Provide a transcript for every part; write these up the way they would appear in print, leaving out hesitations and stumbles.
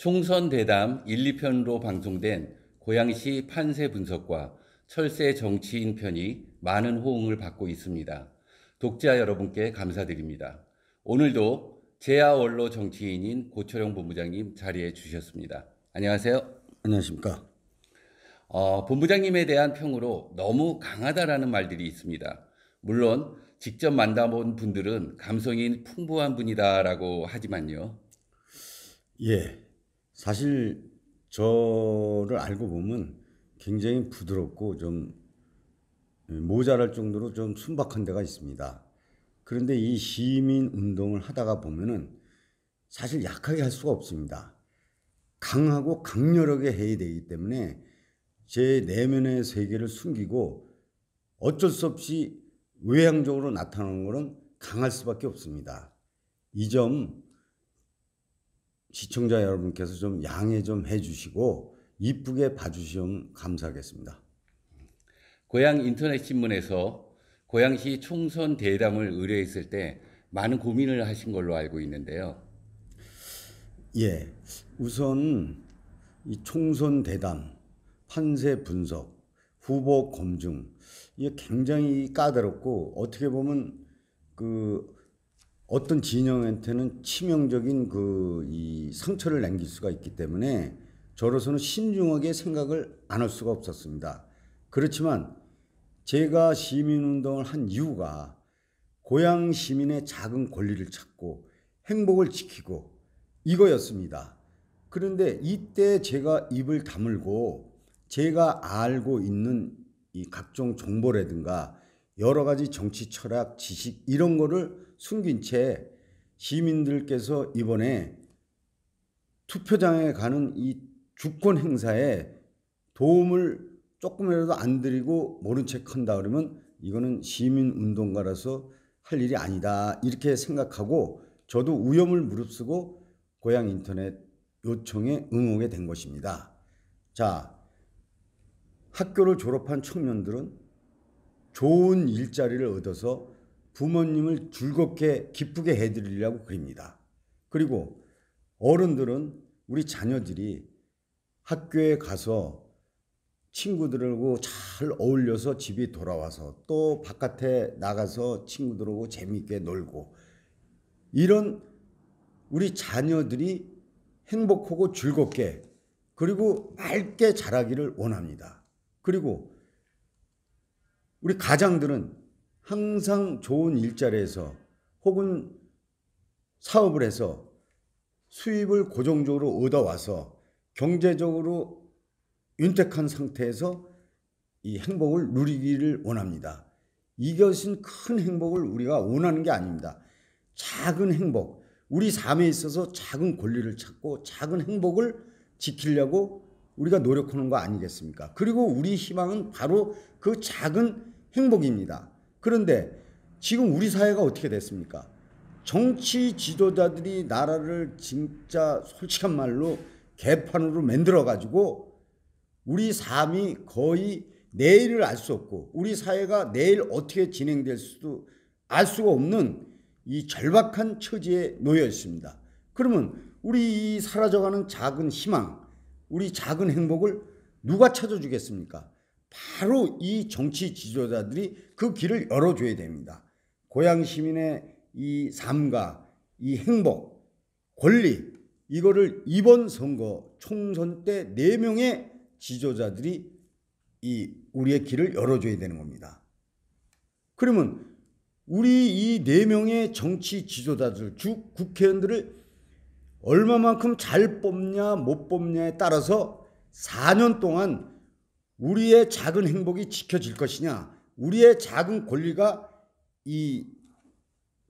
총선 대담 1, 2편으로 방송된 고양시 판세 분석과 철새 정치인 편이 많은 호응을 받고 있습니다. 독자 여러분께 감사드립니다. 오늘도 제야원로 정치인인 고철영 본부장님 자리해 주셨습니다. 안녕하세요. 안녕하십니까. 본부장님에 대한 평으로 너무 강하다라는 말들이 있습니다. 물론 직접 만나본 분들은 감성이 풍부한 분이다라고 하지만요. 예, 사실 저를 알고 보면 굉장히 부드럽고 좀 모자랄 정도로 좀 순박한 데가 있습니다. 그런데 이 시민 운동을 하다가 보면은 사실 약하게 할 수가 없습니다. 강하고 강렬하게 해야 되기 때문에 제 내면의 세계를 숨기고 어쩔 수 없이 외향적으로 나타나는 것은 강할 수밖에 없습니다. 이 점 시청자 여러분께서 좀 양해 좀 해주시고 이쁘게 봐주시면 감사하겠습니다. 고양 인터넷 신문에서 고양시 총선 대담을 의뢰했을 때 많은 고민을 하신 걸로 알고 있는데요. 예, 우선 이 총선 대담, 판세 분석, 후보 검증 이게 굉장히 까다롭고 어떻게 보면 어떤 진영한테는 치명적인 이 상처를 남길 수가 있기 때문에 저로서는 신중하게 생각을 안 할 수가 없었습니다. 그렇지만 제가 시민운동을 한 이유가 고향 시민의 작은 권리를 찾고 행복을 지키고 이거였습니다. 그런데 이때 제가 입을 다물고 제가 알고 있는 이 각종 정보라든가 여러 가지 정치 철학, 지식 이런 거를 숨긴 채 시민들께서 이번에 투표장에 가는 이 주권 행사에 도움을 조금이라도 안 드리고 모른 척 한다 그러면 이거는 시민운동가라서 할 일이 아니다 이렇게 생각하고 저도 위험을 무릅쓰고 고향 인터넷 요청에 응하게 된 것입니다. 자, 학교를 졸업한 청년들은 좋은 일자리를 얻어서 부모님을 즐겁게 기쁘게 해드리려고 그립니다. 그리고 어른들은 우리 자녀들이 학교에 가서 친구들하고 잘 어울려서 집에 돌아와서 또 바깥에 나가서 친구들하고 재미있게 놀고 이런 우리 자녀들이 행복하고 즐겁게 그리고 맑게 자라기를 원합니다. 그리고 우리 가장들은 항상 좋은 일자리에서 혹은 사업을 해서 수입을 고정적으로 얻어와서 경제적으로 윤택한 상태에서 이 행복을 누리기를 원합니다. 이것은 큰 행복을 우리가 원하는 게 아닙니다. 작은 행복, 우리 삶에 있어서 작은 권리를 찾고 작은 행복을 지키려고 우리가 노력하는 거 아니겠습니까? 그리고 우리 희망은 바로 그 작은 행복입니다. 그런데 지금 우리 사회가 어떻게 됐습니까? 정치 지도자들이 나라를 진짜 솔직한 말로 개판으로 만들어가지고 우리 삶이 거의 내일을 알 수 없고 우리 사회가 내일 어떻게 진행될 수도 알 수가 없는 이 절박한 처지에 놓여 있습니다. 그러면 우리 이 사라져가는 작은 희망, 우리 작은 행복을 누가 찾아주겠습니까? 바로 이 정치 지도자들이 그 길을 열어줘야 됩니다. 고향 시민의 이 삶과 이 행복, 권리 이거를 이번 선거 총선 때 4명의 지도자들이 우리의 길을 열어줘야 되는 겁니다. 그러면 우리 이 4명의 정치 지도자들, 즉 국회의원들을 얼마만큼 잘 뽑냐 못 뽑냐에 따라서 4년 동안 우리의 작은 행복이 지켜질 것이냐, 우리의 작은 권리가 이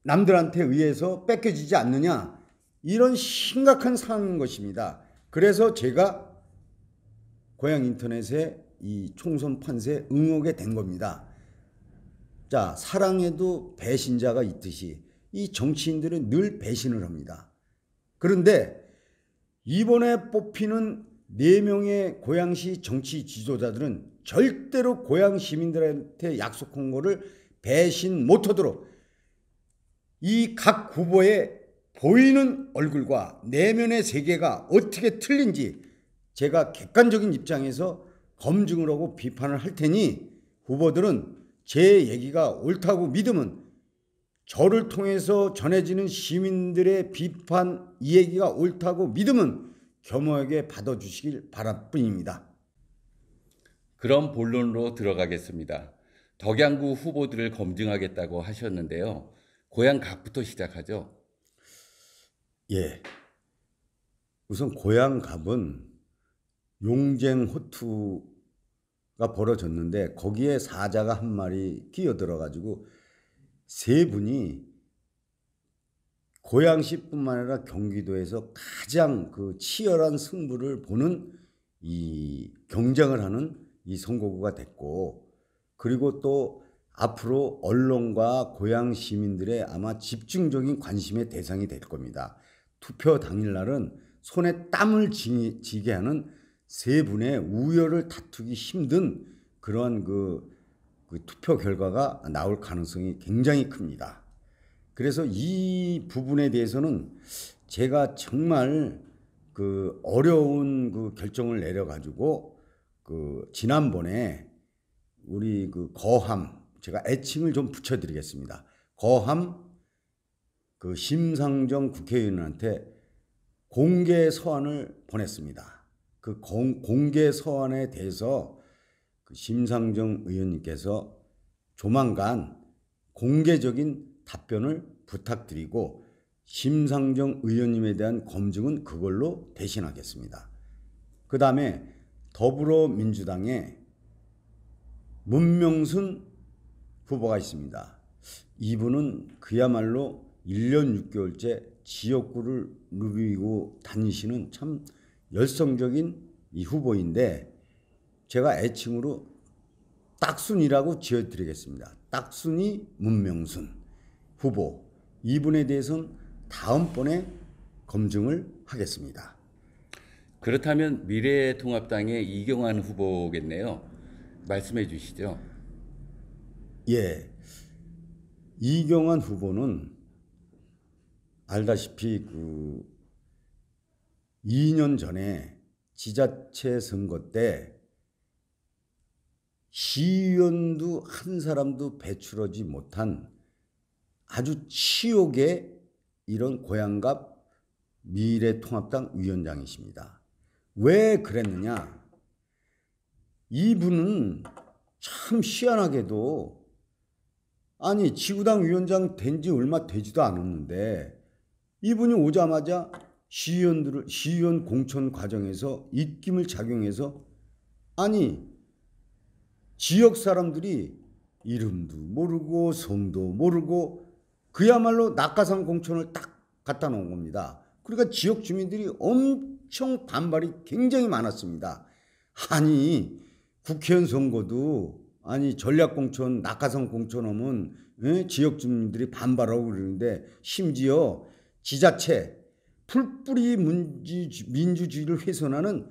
남들한테 의해서 뺏겨지지 않느냐, 이런 심각한 상황인 것입니다. 그래서 제가 고향 인터넷에 이 총선 판세에 응하게 된 겁니다. 자, 사랑에도 배신자가 있듯이 이 정치인들은 늘 배신을 합니다. 그런데 이번에 뽑히는 4명의 고양시 정치 지도자들은 절대로 고양 시민들한테 약속한 거를 배신 못하도록 이 각 후보의 보이는 얼굴과 내면의 세계가 어떻게 틀린지 제가 객관적인 입장에서 검증을 하고 비판을 할 테니 후보들은 제 얘기가 옳다고 믿으면 저를 통해서 전해지는 시민들의 비판 이 얘기가 옳다고 믿으면 겸허하게 받아주시길 바랄 뿐입니다. 그럼 본론으로 들어가겠습니다. 덕양구 후보들을 검증하겠다고 하셨는데요. 고향 갑부터 시작하죠. 예, 우선 고향 갑은 용쟁 호투가 벌어졌는데 거기에 사자가 한 마리 끼어들어가지고 세 분이 고양시뿐만 아니라 경기도에서 가장 그 치열한 승부를 보는 이 경쟁을 하는 이 선거구가 됐고, 그리고 또 앞으로 언론과 고양 시민들의 아마 집중적인 관심의 대상이 될 겁니다. 투표 당일날은 손에 땀을 쥐게 하는 세 분의 우열을 다투기 힘든 그러한 그 투표 결과가 나올 가능성이 굉장히 큽니다. 그래서 이 부분에 대해서는 제가 정말 그 어려운 그 결정을 내려가지고 그 지난번에 우리 그 거함, 제가 애칭을 좀 붙여드리겠습니다. 거함 그 심상정 국회의원한테 공개 서한을 보냈습니다. 그 공개 서한에 대해서 그 심상정 의원님께서 조만간 공개적인 답변을 부탁드리고 심상정 의원님에 대한 검증은 그걸로 대신하겠습니다. 그 다음에 더불어민주당의 문명순 후보가 있습니다. 이분은 그야말로 1년 6개월째 지역구를 누비고 다니시는 참 열성적인 이 후보인데 제가 애칭으로 딱순이라고 지어드리겠습니다. 딱순이 문명순 후보, 이분에 대해서는 다음번에 검증을 하겠습니다. 그렇다면 미래통합당의 이경환 후보겠네요. 말씀해 주시죠. 예, 이경환 후보는 알다시피 그 2년 전에 지자체 선거 때 시의원도 한 사람도 배출하지 못한 아주 치욕의 이런 고향갑 미래통합당 위원장이십니다. 왜 그랬느냐? 이분은 참 희한하게도 아니 지구당 위원장 된 지 얼마 되지도 않았는데 이분이 오자마자 시의원 공천 과정에서 입김을 작용해서 아니 지역 사람들이 이름도 모르고 성도 모르고 그야말로 낙하산 공천을 딱 갖다 놓은 겁니다. 그러니까 지역 주민들이 엄청 반발이 굉장히 많았습니다. 아니 국회의원 선거도 아니 전략공천 낙하산 공천하면 지역 주민들이 반발하고 그러는데 심지어 지자체 풀뿌리 민주주의를 훼손하는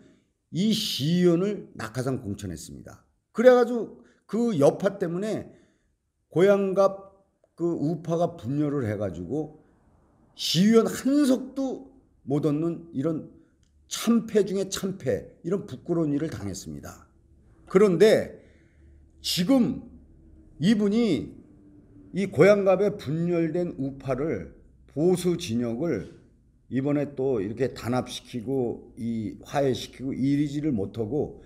이 시의원을 낙하산 공천했습니다. 그래가지고 그 여파 때문에 고향갑 그 우파가 분열을 해가지고 시의원 한 석도 못 얻는 이런 참패 중에 참패, 이런 부끄러운 일을 당했습니다. 그런데 지금 이분이 이 고향갑에 분열된 우파를 보수 진영을 이번에 또 이렇게 단합시키고 이 화해시키고 이리지를 못하고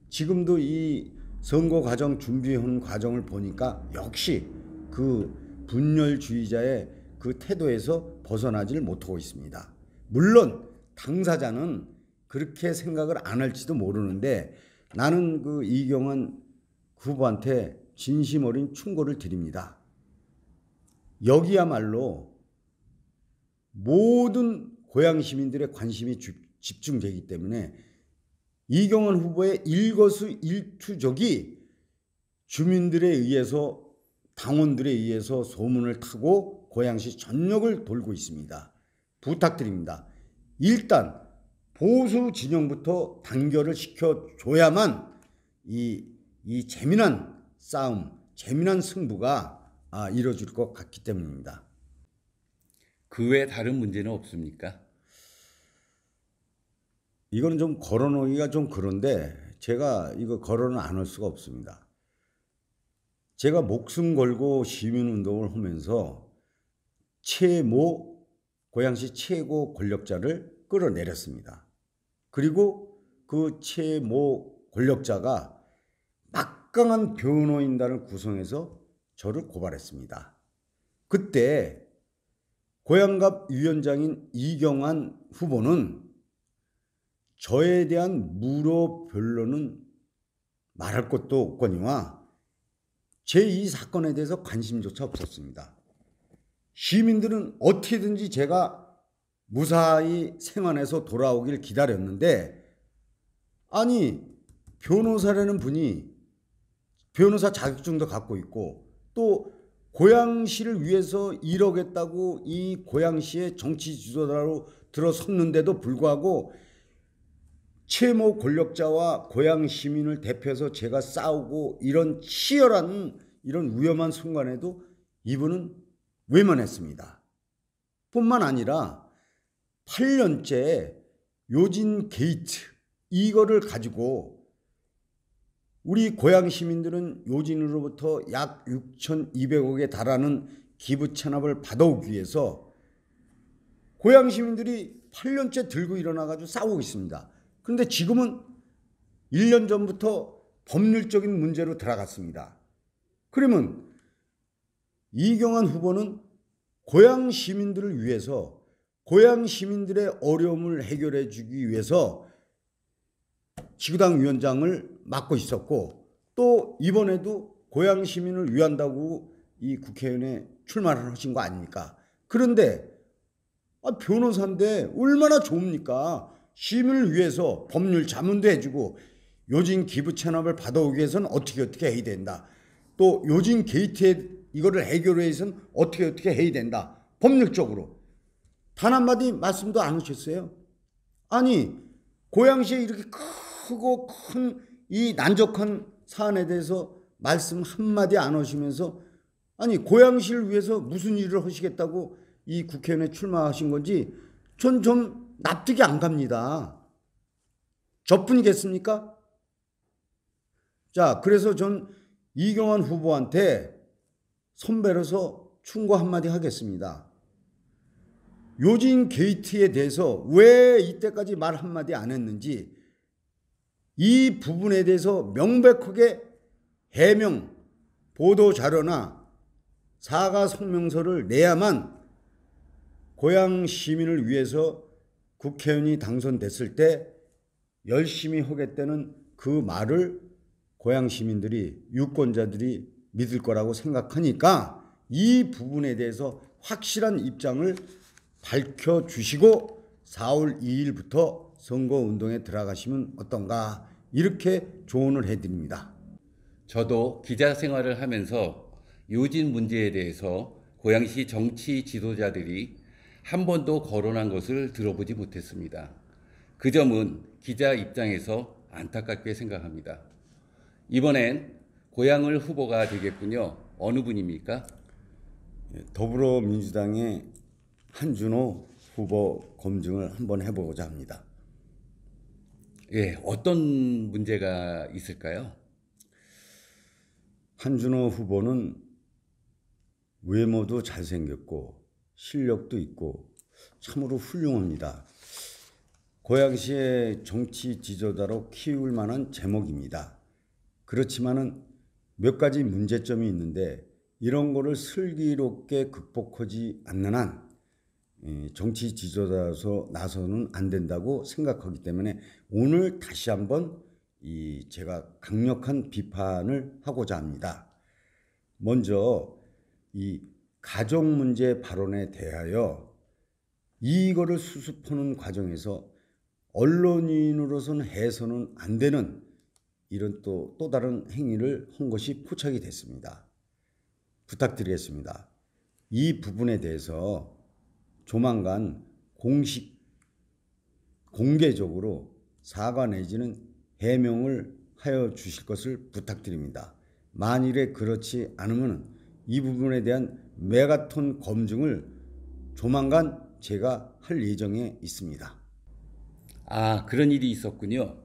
지금도 이 선거 과정 준비한 과정을 보니까 역시 그 분열주의자의 그 태도에서 벗어나지를 못하고 있습니다. 물론 당사자는 그렇게 생각을 안 할지도 모르는데 나는 그 이경환 후보한테 진심 어린 충고를 드립니다. 여기야말로 모든 고향 시민들의 관심이 집중되기 때문에 이경환 후보의 일거수일투족이 주민들에 의해서 당원들에 의해서 소문을 타고 고양시 전역을 돌고 있습니다. 부탁드립니다. 일단 보수 진영부터 단결을 시켜줘야만 이 재미난 싸움, 재미난 승부가 이뤄질 것 같기 때문입니다. 그 외에 다른 문제는 없습니까? 이거는 좀 걸어놓기가 좀 그런데 제가 이거 걸어는 안 할 수가 없습니다. 제가 목숨 걸고 시민운동을 하면서 최모 고양시 최고 권력자를 끌어내렸습니다. 그리고 그 최모 권력자가 막강한 변호인단을 구성해서 저를 고발했습니다. 그때 고양갑 위원장인 이경환 후보는 저에 대한 무료 변론은 말할 것도 없거니와 제 이 사건에 대해서 관심조차 없었습니다. 시민들은 어떻게든지 제가 무사히 생안에서 돌아오길 기다렸는데, 아니 변호사라는 분이 변호사 자격증도 갖고 있고 또 고양시를 위해서 일하겠다고 이 고양시의 정치 지도자로 들어섰는데도 불구하고 최모 권력자와 고양 시민을 대표해서 제가 싸우고 이런 치열한 이런 위험한 순간에도 이분은 외면했습니다. 뿐만 아니라 8년째 요진 게이트 이거를 가지고 우리 고양 시민들은 요진으로부터 약 6,200억에 달하는 기부 체납을 받아오기 위해서 고양 시민들이 8년째 들고 일어나가지고 싸우고 있습니다. 그런데 지금은 1년 전부터 법률적인 문제로 들어갔습니다. 그러면 이경환 후보는 고양 시민들을 위해서 고양 시민들의 어려움을 해결해 주기 위해서 지구당 위원장을 맡고 있었고 또 이번에도 고양 시민을 위한다고 이 국회의원에 출마를 하신 거 아닙니까? 그런데 변호사인데 얼마나 좋습니까? 시민을 위해서 법률 자문도 해주고 요진 기부 체납을 받아오기 위해서는 어떻게 해야 된다. 또 요진 게이트에 이거를 해결하기 위해서는 어떻게 해야 된다. 법률적으로. 단 한마디 말씀도 안 하셨어요. 아니 고양시에 이렇게 크고 큰 이 난적한 사안에 대해서 말씀 한마디 안 하시면서 아니 고양시를 위해서 무슨 일을 하시겠다고 이 국회의원에 출마하신 건지 전 좀 납득이 안 갑니다. 저뿐이겠습니까? 자, 그래서 전 이경환 후보한테 선배로서 충고 한마디 하겠습니다. 요진 게이트에 대해서 왜 이때까지 말 한마디 안 했는지 이 부분에 대해서 명백하게 해명, 보도 자료나 사과 성명서를 내야만 고양 시민을 위해서 국회의원이 당선됐을 때 열심히 하겠다는 그 말을 고양 시민들이 유권자들이 믿을 거라고 생각하니까 이 부분에 대해서 확실한 입장을 밝혀주시고 4월 2일부터 선거운동에 들어가시면 어떤가 이렇게 조언을 해드립니다. 저도 기자 생활을 하면서 요진 문제에 대해서 고양시 정치 지도자들이 한 번도 거론한 것을 들어보지 못했습니다. 그 점은 기자 입장에서 안타깝게 생각합니다. 이번엔 고양을 후보가 되겠군요. 어느 분입니까? 더불어민주당의 한준호 후보 검증을 한번 해보고자 합니다. 예, 어떤 문제가 있을까요? 한준호 후보는 외모도 잘생겼고 실력도 있고 참으로 훌륭합니다. 고양시의 정치 지도자로 키울 만한 제목입니다. 그렇지만은 몇 가지 문제점이 있는데 이런 거를 슬기롭게 극복하지 않는 한 정치 지도자로서 나서는 안 된다고 생각하기 때문에 오늘 다시 한번 제가 강력한 비판을 하고자 합니다. 먼저 이 가족 문제 발언에 대하여 이거를 수습하는 과정에서 언론인으로서는 해서는 안 되는 이런 또 다른 행위를 한 것이 포착이 됐습니다. 부탁드리겠습니다. 이 부분에 대해서 조만간 공개적으로 사과 내지는 해명을 하여 주실 것을 부탁드립니다. 만일에 그렇지 않으면 이 부분에 대한 메가톤 검증을 조만간 제가 할 예정에 있습니다. 아, 그런 일이 있었군요.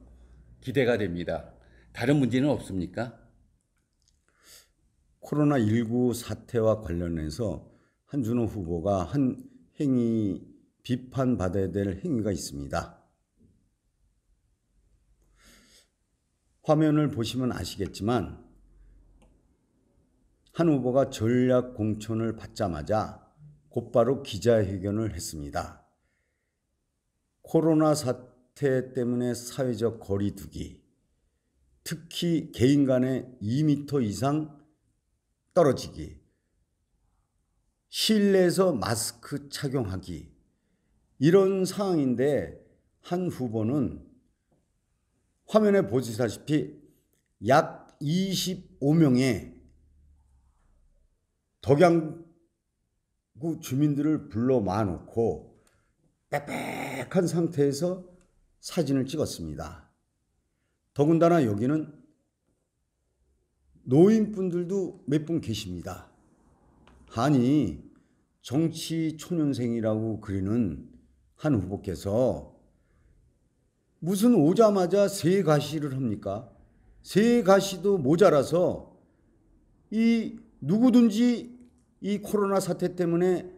기대가 됩니다. 다른 문제는 없습니까? 코로나19 사태와 관련해서 한준호 후보가 한 행위, 비판받아야 될 행위가 있습니다. 화면을 보시면 아시겠지만 한 후보가 전략 공천을 받자마자 곧바로 기자회견을 했습니다. 코로나 사태 때문에 사회적 거리 두기, 특히 개인 간의 2m 이상 떨어지기, 실내에서 마스크 착용하기, 이런 상황인데 한 후보는 화면에 보시다시피 약 25명의 덕양구 주민들을 불러 모아놓고 빽빽한 상태에서 사진을 찍었습니다. 더군다나 여기는 노인분들도 몇 분 계십니다. 아니, 정치 초년생이라고 그리는 한 후보께서 무슨 오자마자 새 가시를 합니까? 새 가시도 모자라서 이 누구든지 이 코로나 사태 때문에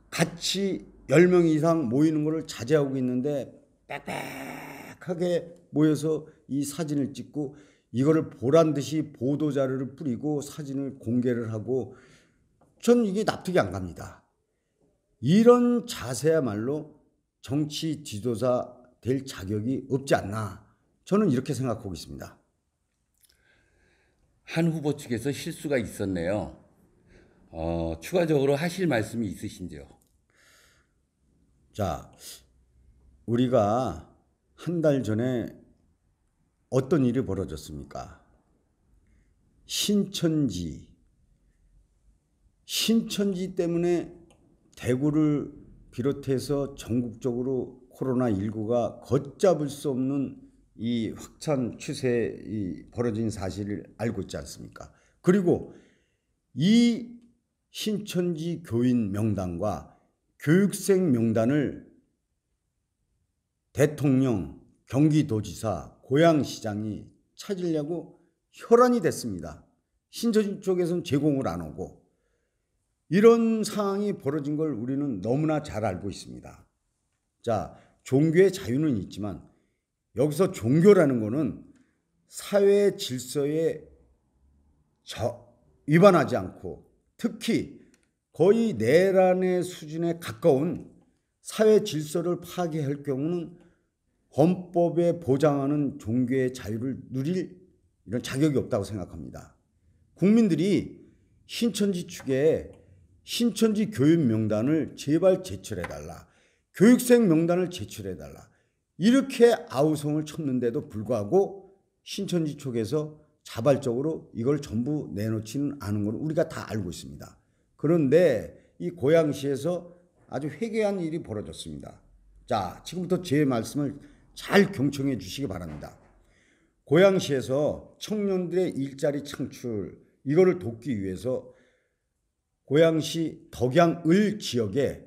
같이 10명 이상 모이는 것을 자제하고 있는데 빽빽하게 모여서 이 사진을 찍고 이거를 보란 듯이 보도자료를 뿌리고 사진을 공개를 하고, 전 이게 납득이 안 갑니다. 이런 자세야말로 정치 지도자 될 자격이 없지 않나, 저는 이렇게 생각하고 있습니다. 한 후보 측에서 실수가 있었네요. 추가적으로 하실 말씀이 있으신지요? 자, 우리가 한 달 전에 어떤 일이 벌어졌습니까? 신천지 때문에 대구를 비롯해서 전국적으로 코로나19가 걷잡을 수 없는 이 확산 추세이 벌어진 사실을 알고 있지 않습니까? 그리고 이 신천지 교인 명단과 교육생 명단을 대통령, 경기도지사, 고양시장이 찾으려고 혈안이 됐습니다. 신천지 쪽에서는 제공을 안 오고, 이런 상황이 벌어진 걸 우리는 너무나 잘 알고 있습니다. 자, 종교의 자유는 있지만 여기서 종교라는 거는 사회 질서에 위반하지 않고 특히 거의 내란의 수준에 가까운 사회 질서를 파괴할 경우는 헌법에 보장하는 종교의 자유를 누릴 이런 자격이 없다고 생각합니다. 국민들이 신천지 측에 신천지 교인 명단을 제발 제출해달라, 교육생 명단을 제출해달라, 이렇게 아우성을 쳤는데도 불구하고 신천지 쪽에서 자발적으로 이걸 전부 내놓지는 않은 걸 우리가 다 알고 있습니다. 그런데 이 고양시에서 아주 회개한 일이 벌어졌습니다. 자, 지금부터 제 말씀을 잘 경청해 주시기 바랍니다. 고양시에서 청년들의 일자리 창출, 이거를 돕기 위해서 고양시 덕양을 지역에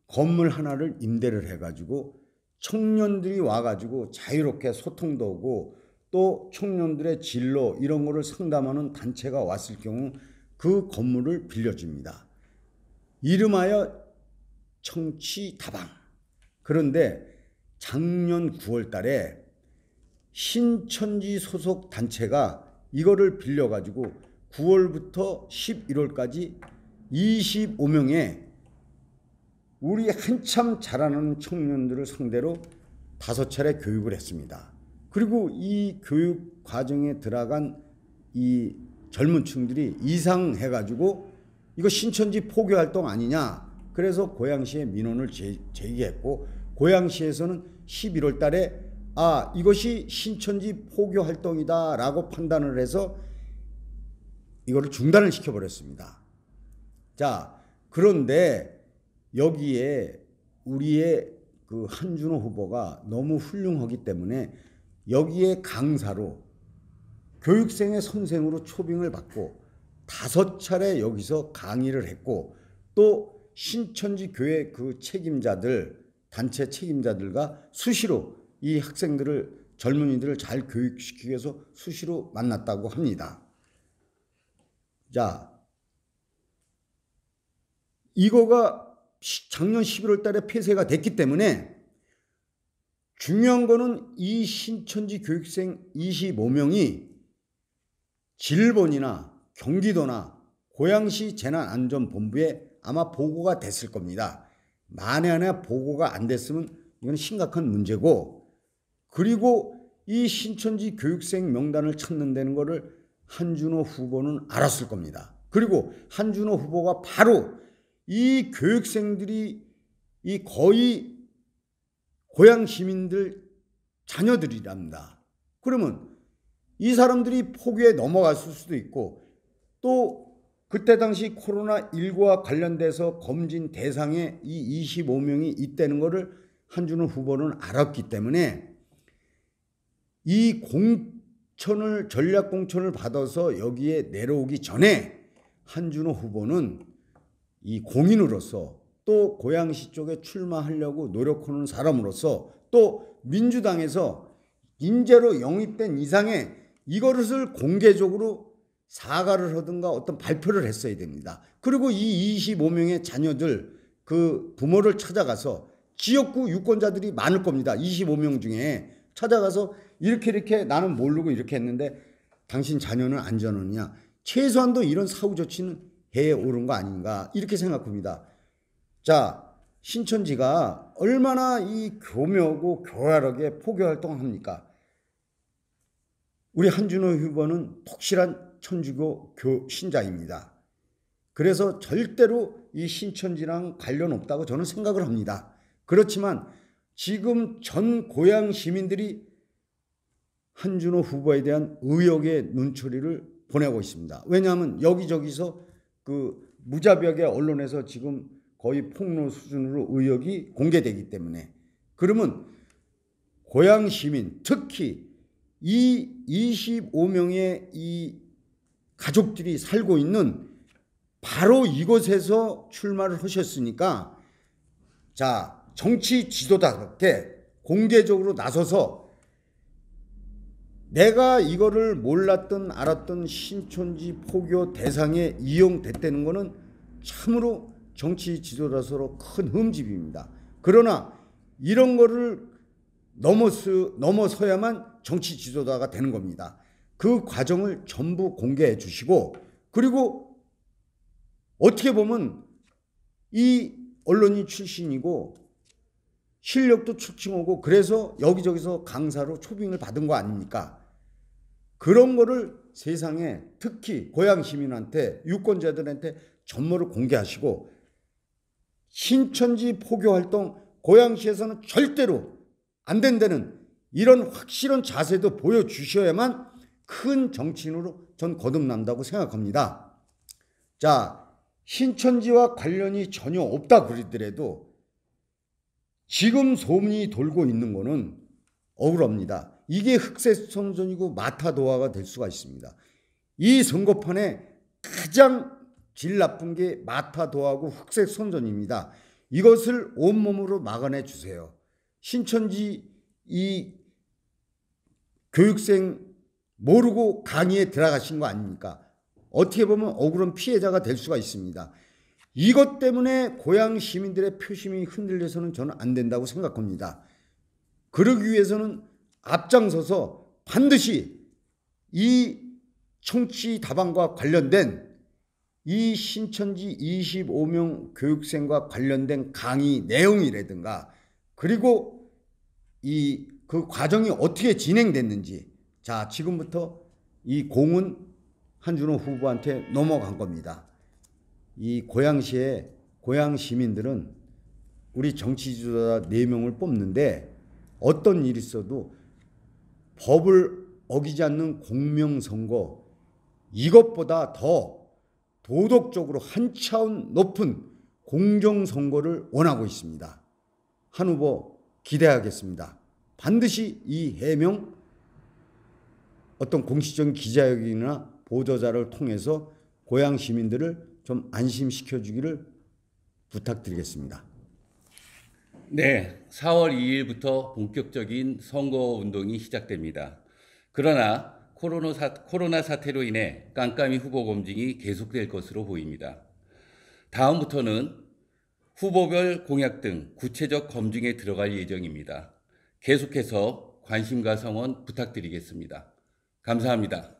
건물 하나를 임대를 해가지고 청년들이 와가지고 자유롭게 소통도 하고 또 청년들의 진로 이런 거를 상담하는 단체가 왔을 경우 그 건물을 빌려줍니다. 이름하여 청취다방. 그런데 작년 9월 달에 신천지 소속 단체가 이거를 빌려가지고 9월부터 11월까지 25명의 우리 한참 자라는 청년들을 상대로 5차례 교육을 했습니다. 그리고 이 교육 과정에 들어간 이 젊은 층들이 이상해가지고 이거 신천지 포교 활동 아니냐, 그래서 고양시에 민원을 제기했고, 고양시에서는 11월 달에 이것이 신천지 포교 활동이다 라고 판단을 해서 이거를 중단을 시켜버렸습니다. 자, 그런데 여기에 우리의 그 한준호 후보가 너무 훌륭하기 때문에 여기에 강사로 교육생의 선생으로 초빙을 받고 5차례 여기서 강의를 했고, 또 신천지 교회 그 책임자들, 단체 책임자들과 수시로 이 학생들을, 젊은이들을 잘 교육시키기 위해서 수시로 만났다고 합니다. 자, 이거가 작년 11월 달에 폐쇄가 됐기 때문에 중요한 거는 이 신천지 교육생 25명이 질본이나 경기도나 고양시 재난안전본부에 아마 보고가 됐을 겁니다. 만에 하나 보고가 안 됐으면 이건 심각한 문제고, 그리고 이 신천지 교육생 명단을 찾는다는 거를 한준호 후보는 알았을 겁니다. 그리고 한준호 후보가 바로 이 교육생들이 이 거의 고향 시민들 자녀들이랍니다. 그러면 이 사람들이 포교에 넘어갔을 수도 있고, 또 그때 당시 코로나19와 관련돼서 검진 대상에 이 25명이 있다는 것을 한준호 후보는 알았기 때문에 이 공천을, 전략공천을 받아서 여기에 내려오기 전에 한준호 후보는 이 공인으로서, 또 고양시 쪽에 출마하려고 노력하는 사람으로서, 또 민주당에서 인재로 영입된 이상의 이것을 공개적으로 사과를 하든가 어떤 발표를 했어야 됩니다. 그리고 이 25명의 자녀들 그 부모를 찾아가서, 지역구 유권자들이 많을 겁니다. 25명 중에 찾아가서 이렇게 나는 모르고 이렇게 했는데 당신 자녀는 안 전원이냐, 최소한도 이런 사후 조치는 해야 옳은 거 아닌가, 이렇게 생각합니다. 자, 신천지가 얼마나 이 교묘하고 교활하게 포교 활동을 합니까? 우리 한준호 후보는 독실한 천주교 신자입니다. 그래서 절대로 이 신천지랑 관련 없다고 저는 생각을 합니다. 그렇지만 지금 전 고향 시민들이 한준호 후보에 대한 의혹의 눈초리를 보내고 있습니다. 왜냐하면 여기저기서 그 무자비하게 언론에서 지금 거의 폭로 수준으로 의혹이 공개되기 때문에, 그러면 고향 시민, 특히 이 25명의 이 가족들이 살고 있는 바로 이곳에서 출마를 하셨으니까, 자, 정치 지도자답게 공개적으로 나서서 내가 이거를 몰랐던 알았던 신천지 포교 대상에 이용됐다는 것은 참으로 정치 지도자로서 큰 흠집입니다. 그러나 이런 거를 넘어서야만 정치 지도자가 되는 겁니다. 그 과정을 전부 공개해 주시고, 그리고 어떻게 보면 이 언론인 출신이고 실력도 출중하고 그래서 여기저기서 강사로 초빙을 받은 거 아닙니까? 그런 거를 세상에, 특히 고향 시민한테, 유권자들한테 전모를 공개하시고, 신천지 포교 활동 고양시에서는 절대로 안 된다는 이런 확실한 자세도 보여주셔야만 큰 정치인으로 전 거듭난다고 생각합니다. 자, 신천지와 관련이 전혀 없다 그러더라도 지금 소문이 돌고 있는 거는 억울합니다. 이게 흑색선전이고 마타도아가 될 수가 있습니다. 이 선거판에 가장 질 나쁜 게 마타도아하고 흑색선전입니다. 이것을 온몸으로 막아내 주세요. 신천지 이 교육생 모르고 강의에 들어가신 거 아닙니까? 어떻게 보면 억울한 피해자가 될 수가 있습니다. 이것 때문에 고향 시민들의 표심이 흔들려서는 저는 안 된다고 생각합니다. 그러기 위해서는 앞장서서 반드시 이 청취 다방과 관련된 이 신천지 25명 교육생과 관련된 강의 내용이라든가, 그리고 그 과정이 어떻게 진행됐는지, 자, 지금부터 이 공은 한준호 후보한테 넘어간 겁니다. 이 고양시의 고양 시민들은 우리 정치 지도자 4명을 뽑는데 어떤 일이 있어도 법을 어기지 않는 공명선거, 이것보다 더 도덕적으로 한 차원 높은 공정선거를 원하고 있습니다. 한 후보 기대하겠습니다. 반드시 이 해명 어떤 공식적인 기자회견이나 보도자를 통해서 고향 시민들을 좀 안심시켜 주기를 부탁드리겠습니다. 네, 4월 2일부터 본격적인 선거운동이 시작됩니다. 그러나 코로나 사태로 인해 깜깜이 후보 검증이 계속될 것으로 보입니다. 다음부터는 후보별 공약 등 구체적 검증에 들어갈 예정입니다. 계속해서 관심과 성원 부탁드리겠습니다. 감사합니다.